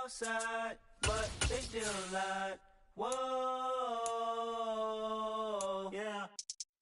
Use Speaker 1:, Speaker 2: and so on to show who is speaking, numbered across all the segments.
Speaker 1: outside, but they still lied. Whoa, yeah.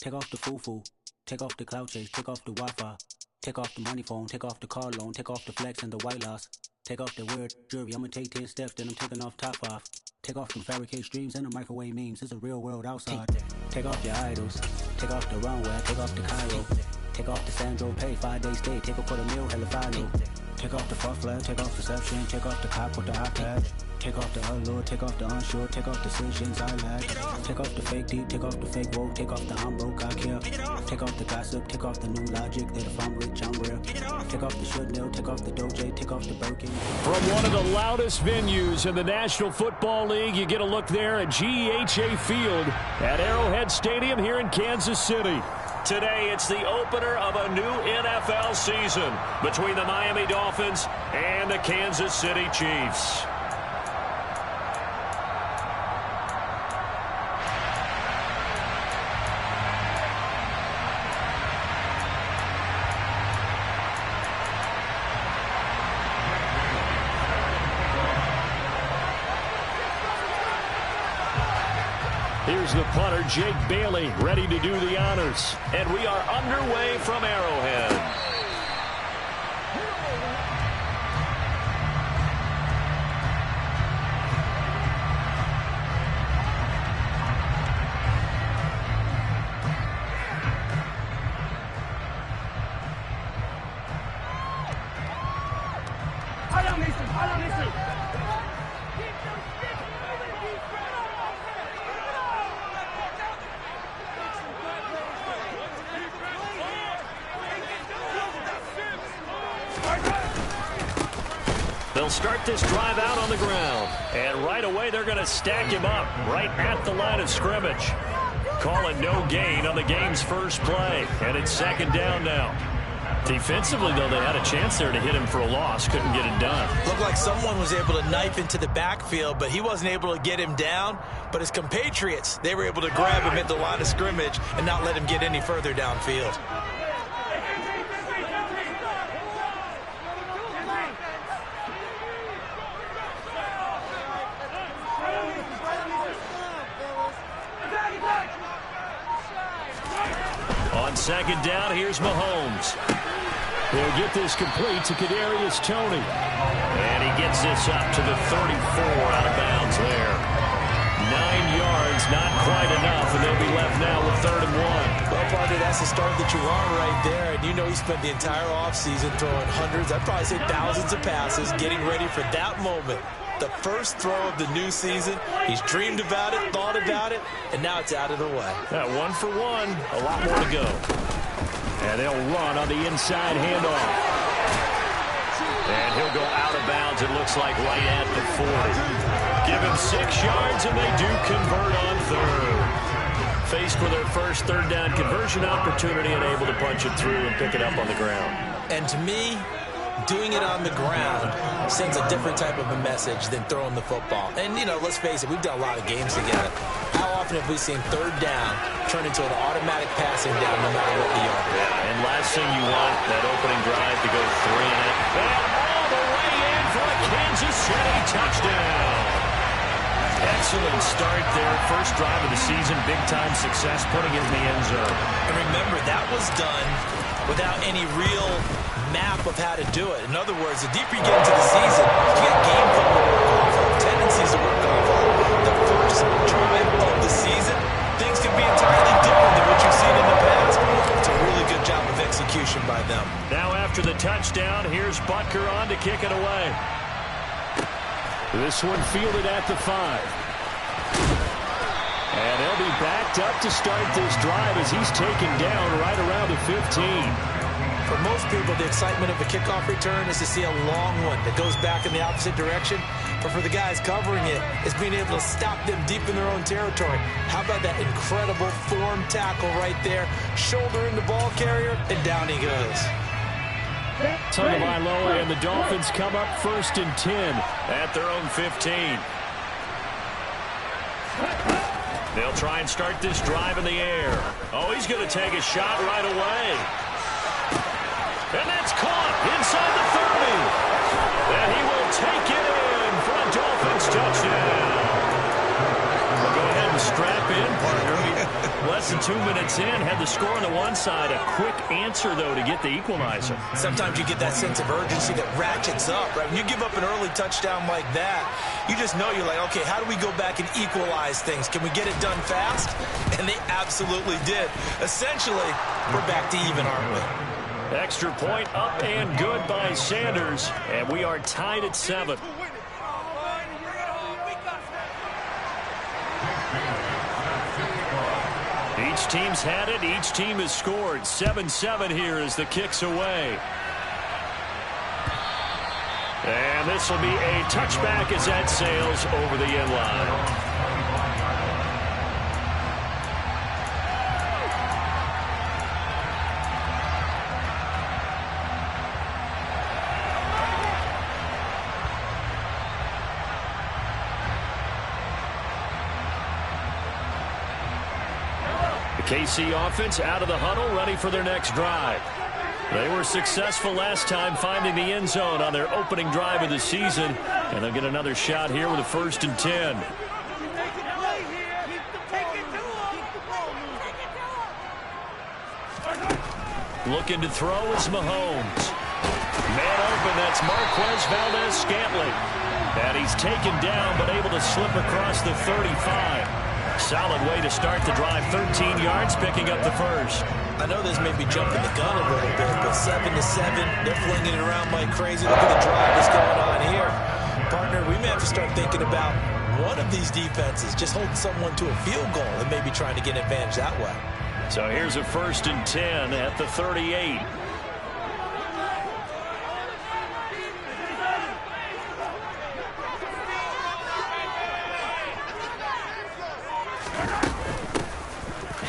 Speaker 2: Take off the foo-foo, take off the cloud chase, take off the Wi-Fi, take off the money phone, take off the car loan, take off the flex and the white loss, take off the weird jewelry. I'ma take 10 steps, then I'm taking off top 5. Take off them fabricated streams and the microwave memes. It's a real world outside. Take off your idols, take off the runway, take off the Cairo, take off the Sandro Pay, 5-day stay, take a $250,000, hella final. Take off the fuck flag, take off deception, take off the cop with the iPad. Take off the allure, take off the unsure, take off decisions I lack. Take off the fake deep, take off the fake woke, take off the I'm broke, I care. Take off the gossip, take off the new logic that if I'm rich, I'm rare. Take off the should know, take off the Doje, take off the Birkin.
Speaker 3: From one of the loudest venues in the National Football League, you get a look there at GEHA Field at Arrowhead Stadium here in Kansas City. Today, it's the opener of a new NFL season between the Miami Dolphins and the Kansas City Chiefs. Here's the punter, Jake Bailey, ready to do the honors. And we are underway from Arrowhead. They'll start this drive out on the ground. And right away, they're going to stack him up right at the line of scrimmage. Call it no gain on the game's first play. And it's second down now. Defensively, though, they had a chance there to hit him for a loss. Couldn't get it done.
Speaker 4: Looked like someone was able to knife into the backfield, but he wasn't able to get him down. But his compatriots, they were able to grab him at the line of scrimmage and not let him get any further downfield.
Speaker 3: On second down, here's Mahomes. He'll get this complete to Kadarius Toney. And he gets this up to the 34 out of bounds there. 9 yards, not quite enough, and they'll be left now with 3rd and 1.
Speaker 4: Well, partner, that's the start that you want right there. And you know he spent the entire offseason throwing hundreds, I'd probably say thousands of passes, getting ready for that moment. The first throw of the new season. He's dreamed about it, thought about it, and now it's out of the way.
Speaker 3: That 1 for 1, a lot more to go. And they'll run on the inside handoff. And he'll go out of bounds, it looks like, right at the 40. Give him 6 yards, and they do convert on 3rd. Faced with their first 3rd down conversion opportunity and able to punch it through and pick it up on the ground.
Speaker 4: And to me, doing it on the ground sends a different type of a message than throwing the football. And, you know, let's face it, we've done a lot of games together. How often have we seen 3rd down turn into an automatic passing down no matter what the yard is?
Speaker 3: Yeah, and last thing you want, that opening drive to go 3 in it. And all the way in for a Kansas City touchdown. Excellent start there. First drive of the season, big-time success, putting it in the end zone.
Speaker 4: And remember, that was done without any real map of how to do it. In other words, the deeper you get into the season, you get game plan to work off of, tendencies to work off of. The first drive of the season, things can be entirely different than what you've seen in the past. It's a really good job of execution by them.
Speaker 3: Now after the touchdown, here's Butker on to kick it away. This one fielded at the 5. And they'll be backed up to start this drive as he's taken down right around the 15.
Speaker 4: For most people, the excitement of a kickoff return is to see a long one that goes back in the opposite direction. But for the guys covering it, it's being able to stop them deep in their own territory. How about that incredible form tackle right there? Shoulder in the ball carrier, and down he goes.
Speaker 3: Tagovailoa and the Dolphins come up 1st and 10 at their own 15. They'll try and start this drive in the air. Oh, he's going to take a shot right away. And that's caught inside the 30. And he will take it in for a than 2 minutes in, had the score on the one side. A quick answer, though, to get the equalizer.
Speaker 4: Sometimes you get that sense of urgency that ratchets up, right? When you give up an early touchdown like that, you just know you're like, okay, how do we go back and equalize things? Can we get it done fast? And they absolutely did. Essentially, we're back to even, aren't we?
Speaker 3: Extra point up and good by Sanders, and we are tied at 7. Each team's had it. Each team has scored. 7-7 here as the kick's away. And this will be a touchback as that sails over the end line. KC offense out of the huddle, ready for their next drive. They were successful last time finding the end zone on their opening drive of the season, and they'll get another shot here with a 1st and 10. Looking to throw is Mahomes. Man open, that's Marquez Valdez-Scantling. And he's taken down, but able to slip across the 35. Solid way to start the drive. 13 yards, picking up the first.
Speaker 4: I know this may be jumping the gun a little bit, but 7-7, they're flinging it around like crazy. Look at the drive that's going on here. Partner, we may have to start thinking about one of these defenses just holding someone to a field goal and maybe trying to get an advantage that way.
Speaker 3: So here's a 1st and 10 at the 38.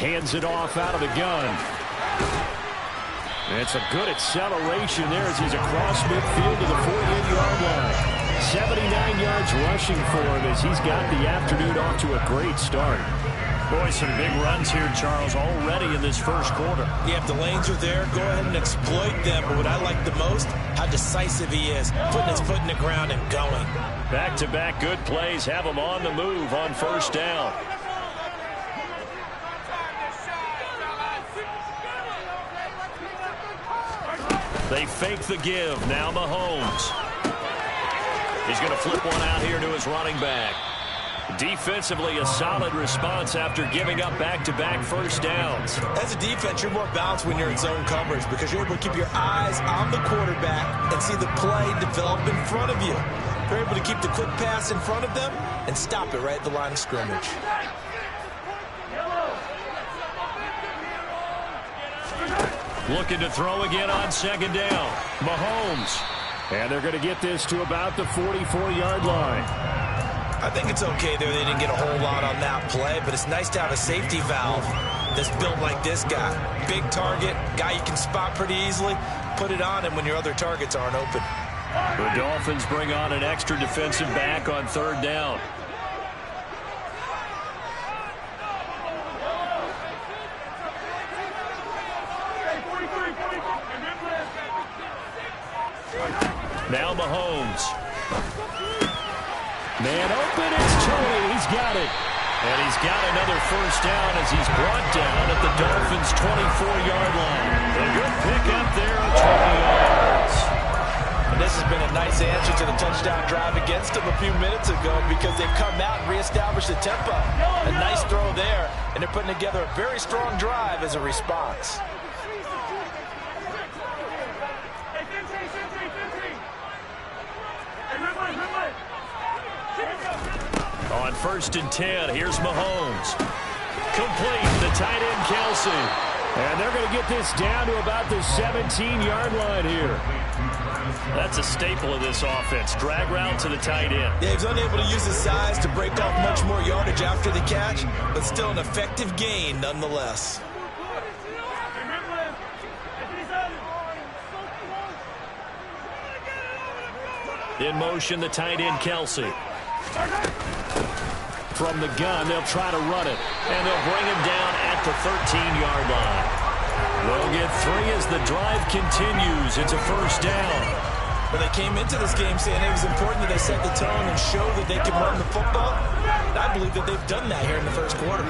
Speaker 3: Hands it off out of the gun. And it's a good acceleration there as he's across midfield to the 48-yard line. 79 yards rushing for him as he's got the afternoon off to a great start. Boy, some big runs here, Charles, already in this first quarter.
Speaker 4: Yeah, if the lanes are there, go ahead and exploit them. But what I like the most, how decisive he is, putting his foot in the ground and going.
Speaker 3: Back-to-back good plays have him on the move on 1st down. They fake the give. Now Mahomes. He's going to flip one out here to his running back. Defensively, a solid response after giving up back-to-back 1st downs.
Speaker 4: As a defense, you're more balanced when you're in zone coverage because you're able to keep your eyes on the quarterback and see the play develop in front of you. You're able to keep the quick pass in front of them and stop it right at the line of scrimmage.
Speaker 3: Looking to throw again on 2nd down. Mahomes. And they're going to get this to about the 44-yard line.
Speaker 4: I think it's okay there. They didn't get a whole lot on that play, but it's nice to have a safety valve that's built like this guy. Big target, guy you can spot pretty easily. Put it on him when your other targets aren't open.
Speaker 3: The Dolphins bring on an extra defensive back on 3rd down. Now Mahomes. Man open, it's Tony. He's got it. And he's got another 1st down as he's brought down at the Dolphins' 24-yard line. A good pickup there of 20 yards.
Speaker 4: And this has been a nice answer to the touchdown drive against them a few minutes ago because they've come out and reestablished the tempo. A nice throw there, and they're putting together a very strong drive as a response.
Speaker 3: On 1st and 10, here's Mahomes. Complete, the tight end Kelsey. And they're going to get this down to about the 17-yard line here. That's a staple of this offense. Drag route to the tight end.
Speaker 4: Yeah, he's unable to use his size to break off much more yardage after the catch, but still an effective gain nonetheless.
Speaker 3: In motion, the tight end Kelsey. From the gun, they'll try to run it, and they'll bring him down at the 13-yard line. They'll get 3 as the drive continues. It's a 1st down.
Speaker 4: Well, they came into this game saying it was important that they set the tone and show that they can run the football. And I believe that they've done that here in the first quarter.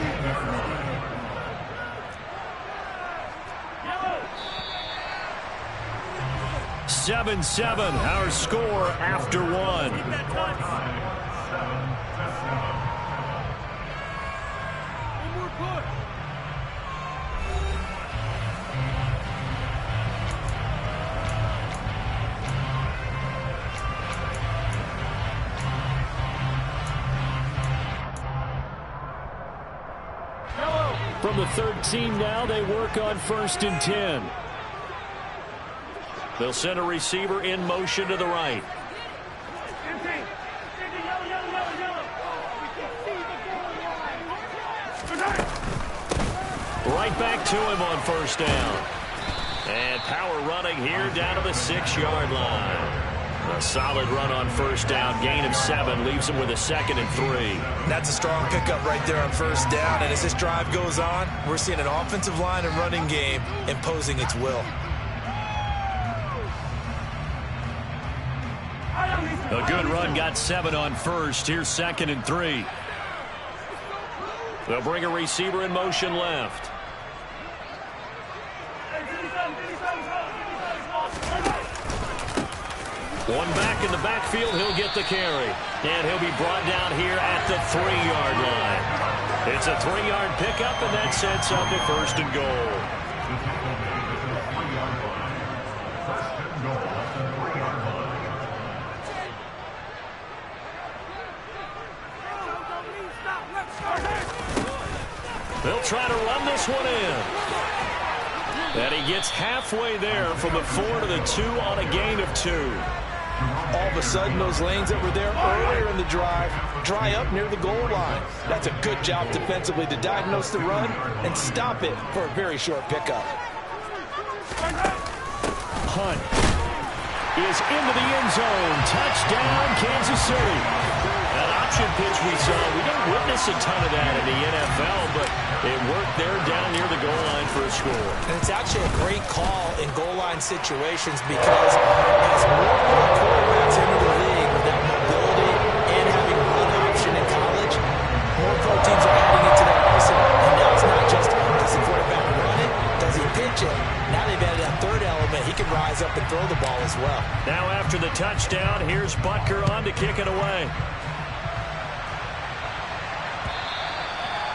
Speaker 3: 7-7, our score after one. From the 13 now, they work on 1st and 10. They'll send a receiver in motion to the right. Right back to him on 1st down. And power running here down to the 6-yard line. A solid run on 1st down, gain of 7, leaves him with a 2nd and 3.
Speaker 4: That's a strong pickup right there on 1st down, and as this drive goes on, we're seeing an offensive line and running game imposing its will.
Speaker 3: A good run, got 7 on 1st. Here's 2nd and 3. They'll bring a receiver in motion left. One back in the backfield, he'll get the carry. And he'll be brought down here at the 3-yard line. It's a 3-yard pickup, and that sets up a 1st and goal. They'll try to run this one in. And he gets halfway there from the 4 to the 2 on a gain of 2.
Speaker 4: All of a sudden, those lanes that were there earlier in the drive dry up near the goal line. That's a good job defensively to diagnose the run and stop it for a very short pickup.
Speaker 3: Hunt is into the end zone. Touchdown, Kansas City. That option pitch we saw, we don't witness a ton of that in the NFL, but it worked there down near the goal line for a score.
Speaker 4: And it's actually a great call in goal line situations because as more quarterbacks enter the league with that mobility and having run option in college, more pro teams are adding it to their arsenal. And now it's not just, does the quarterback run it, does he pitch it? Now they've added that 3rd element. He can rise up and throw the ball as well.
Speaker 3: Now after the touchdown, here's Butker on to kick it away.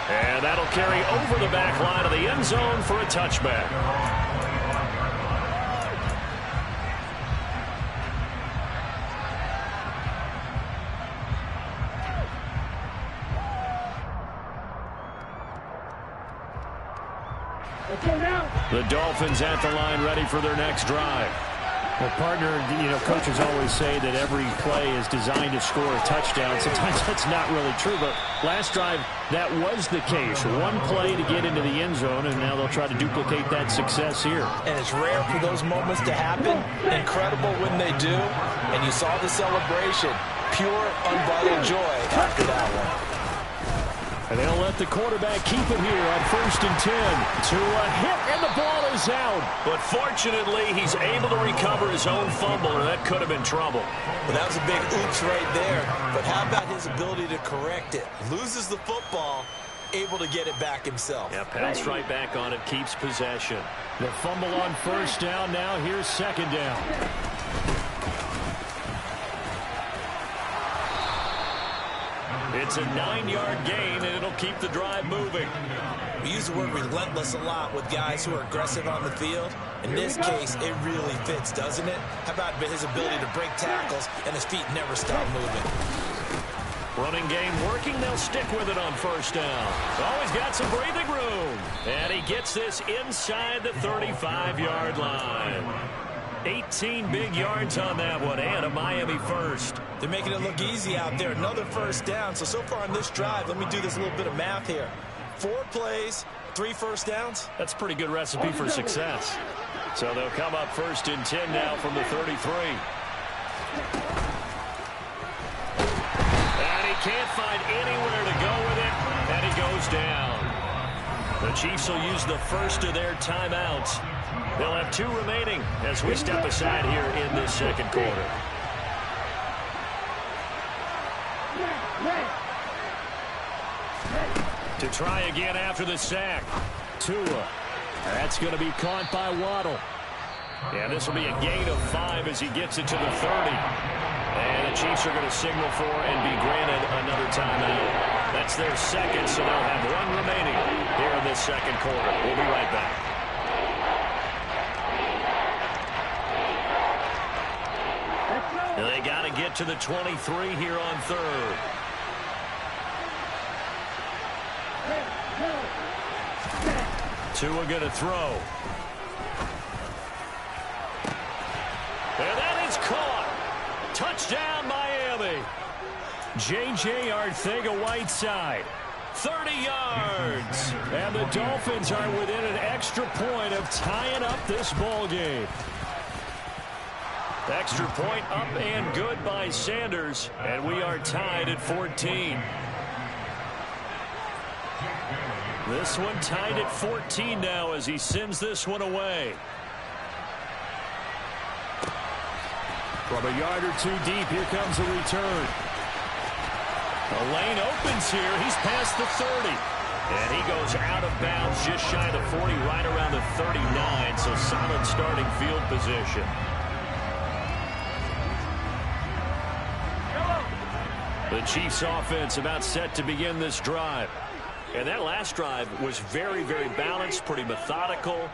Speaker 3: And that'll carry over the back line of the end zone for a touchback. The Dolphins at the line ready for their next drive.
Speaker 5: Well, partner, coaches always say that every play is designed to score a touchdown. Sometimes that's not really true, but last drive, that was the case. One play to get into the end zone, and now they'll try to duplicate that success here.
Speaker 4: And it's rare for those moments to happen. Incredible when they do. And you saw the celebration. Pure, unbridled joy after that one.
Speaker 3: And they'll let the quarterback keep it here on 1st and 10. To a hit, and the ball is out. But fortunately, he's able to recover his own fumble, or that could have been trouble.
Speaker 4: Well, that was a big oops right there. But how about his ability to correct it? Loses the football, able to get it back himself.
Speaker 3: Yeah, pounced right back on it, keeps possession. The fumble on 1st down. Now here's 2nd down. It's a 9-yard gain, and it'll keep the drive moving.
Speaker 4: We use the word relentless a lot with guys who are aggressive on the field. In this case, it really fits, doesn't it? How about his ability to break tackles and his feet never stop moving?
Speaker 3: Running game working. They'll stick with it on 1st down. Always got some breathing room. And he gets this inside the 35-yard line. 18 big yards on that one, and a Miami 1st.
Speaker 4: They're making it look easy out there. Another 1st down. So far on this drive, let me do this little bit of math here. 4 plays, 3 1st downs.
Speaker 3: That's a pretty good recipe for success. So they'll come up 1st and 10 now from the 33. And he can't find anywhere to go with it, and he goes down. The Chiefs will use the first of their timeouts. They'll have 2 remaining as we step aside here in this 2nd quarter. To try again after the sack. Tua. That's going to be caught by Waddle. And this will be a gain of 5 as he gets it to the 30. And the Chiefs are going to signal for and be granted another timeout. That's their second, so they'll have one remaining here in this second quarter. We'll be right back. They got to get to the 23 here on third. Tua going to throw. And that is caught. Touchdown, Miami. J.J. Arcega-Whiteside. 30 yards. And the Dolphins are within an extra point of tying up this ball game. Extra point up and good by Sanders. And we are tied at 14. This one tied at 14 now as he sends this one away. From a yard or two deep, here comes a return. The lane opens here. He's past the 30. And he goes out of bounds just shy of the 40, right around the 39. So solid starting field position. The Chiefs offense about set to begin this drive. And that last drive was very, very balanced, pretty methodical.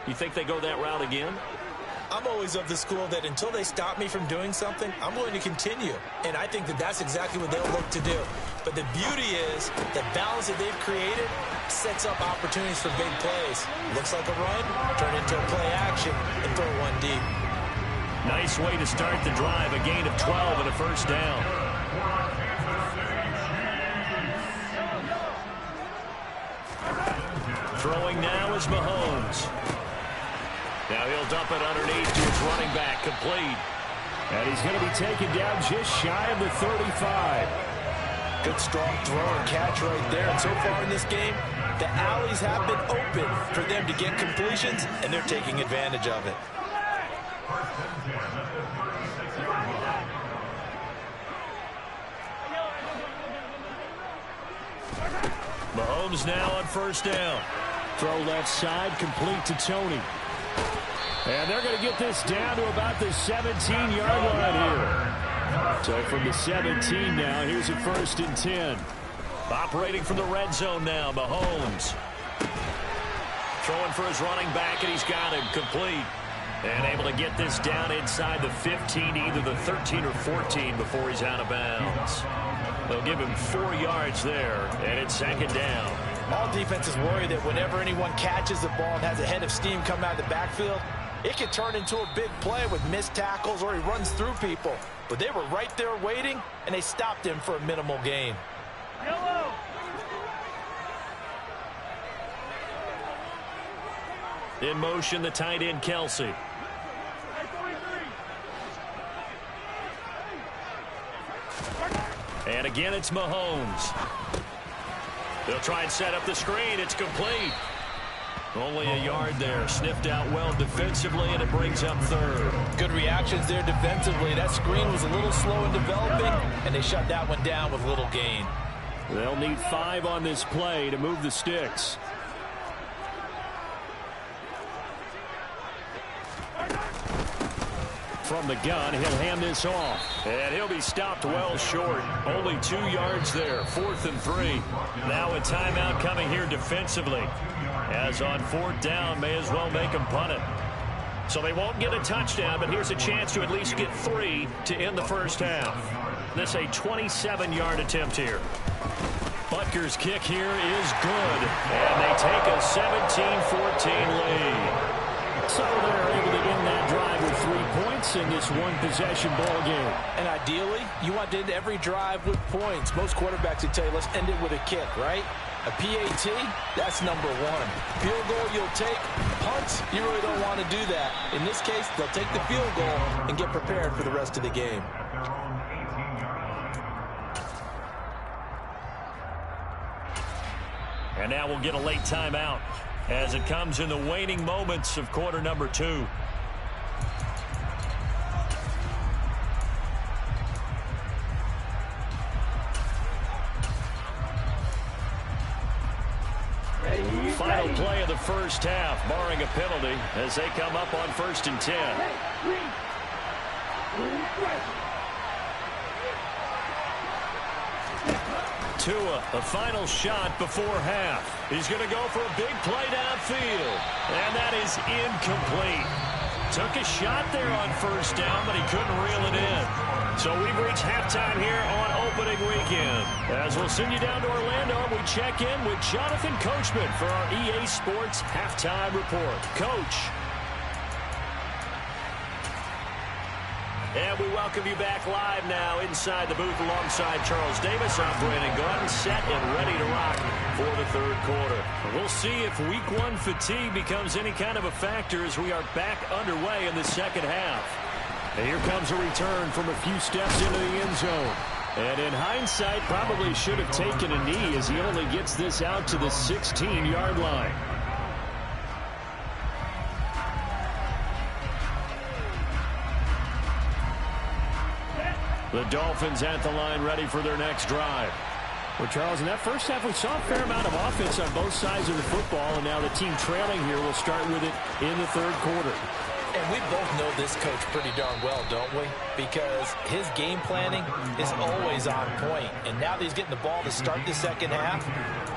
Speaker 3: You think they go that route again?
Speaker 4: I'm always of the school that until they stop me from doing something, I'm going to continue. And I think that that's exactly what they'll look to do. But the beauty is the balance that they've created sets up opportunities for big plays. Looks like a run, turn into a play action, and throw one deep.
Speaker 3: Nice way to start the drive, a gain of 12 and a first down. Throwing now is Mahomes. Now he'll dump it underneath to his running back, complete.
Speaker 5: And he's going to be taken down just shy of the 35.
Speaker 4: Good strong throw and catch right there. And so far in this game, the alleys have been open for them to get completions, and they're taking advantage of it.
Speaker 3: Mahomes now on first down.
Speaker 5: Throw left side, complete to Tony. And they're going to get this down to about the 17-yard line here. So from the 17 now, here's a 1st and 10.
Speaker 3: Operating from the red zone now, Mahomes. Throwing for his running back, and he's got him complete. And able to get this down inside the 15, either the 13 or 14 before he's out of bounds. They'll give him 4 yards there, and it's 2nd down.
Speaker 4: All defenses worry that whenever anyone catches the ball and has a head of steam come out of the backfield, it can turn into a big play with missed tackles or he runs through people. But they were right there waiting, and they stopped him for a minimal gain.
Speaker 3: In motion, the tight end, Kelsey. And again, it's Mahomes. They'll try and set up the screen. It's complete. Only a yard there. Sniffed out well defensively, and it brings up 3rd.
Speaker 4: Good reactions there defensively. That screen was a little slow in developing, and they shut that one down with little gain.
Speaker 5: They'll need 5 on this play to move the sticks. From the gun, he'll hand this off.
Speaker 3: And he'll be stopped well short. Only 2 yards there. 4th and 3. Now a timeout coming here defensively. As on 4th down, may as well make him punt it. So they won't get a touchdown, but here's a chance to at least get 3 to end the first half. This a 27-yard attempt here. Butker's kick here is good. And they take a 17-14 lead.
Speaker 5: So they're able to end that drive with 3 points in this one-possession ball game.
Speaker 4: And ideally, you want to end every drive with points. Most quarterbacks would tell you, let's end it with a kick, right? A PAT, that's number 1. Field goal you'll take. Punts, you really don't want to do that. In this case, they'll take the field goal and get prepared for the rest of the game.
Speaker 3: And now we'll get a late timeout as it comes in the waning moments of quarter number 2. final play of the first half, barring a penalty, as they come up on 1st and 10. Tua, a final shot before half. He's going to go for a big play downfield, and that is incomplete. Took a shot there on 1st down, but he couldn't reel it in. So we've reached halftime here on opening weekend. As we'll send you down to Orlando, we check in with Jonathan Coachman for our EA Sports Halftime Report. Coach. And we welcome you back live now inside the booth alongside Charles Davis. I'm Brandon Gordon, set and ready to rock for the 3rd quarter. We'll see if week 1 fatigue becomes any kind of a factor as we are back underway in the 2nd half. And here comes a return from a few steps into the end zone. And in hindsight, probably should have taken a knee as he only gets this out to the 16-yard line. The Dolphins at the line ready for their next drive. Well, Charles, in that first half, we saw a fair amount of offense on both sides of the football, and now the team trailing here will start with it in the 3rd quarter.
Speaker 4: And we both know this coach pretty darn well, don't we? Because his game planning is always on point. And now that he's getting the ball to start the 2nd half,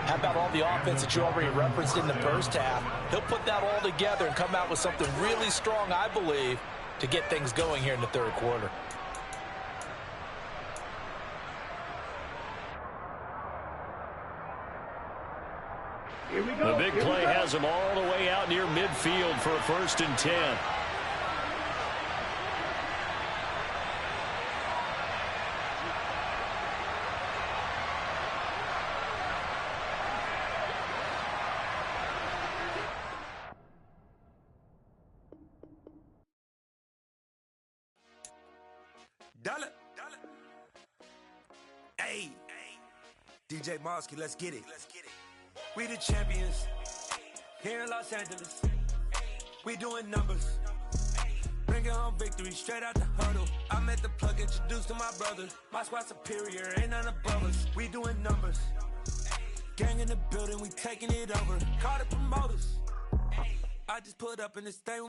Speaker 4: how about all the offense that you already referenced in the 1st half? He'll put that all together and come out with something really strong, I believe, to get things going here in the 3rd quarter.
Speaker 3: The big play has him all the way out near midfield for a 1st and 10.
Speaker 1: Dollar. Hey, DJ Mosky, let's get it. We the champions here in Los Angeles. We doing numbers. Bringing home victory straight out the huddle. I met the plug, introduced to my brothers. My squad superior, ain't none above us. We doing numbers. Gang in the building, we taking it over. Call the promoters. I just put up in this thing.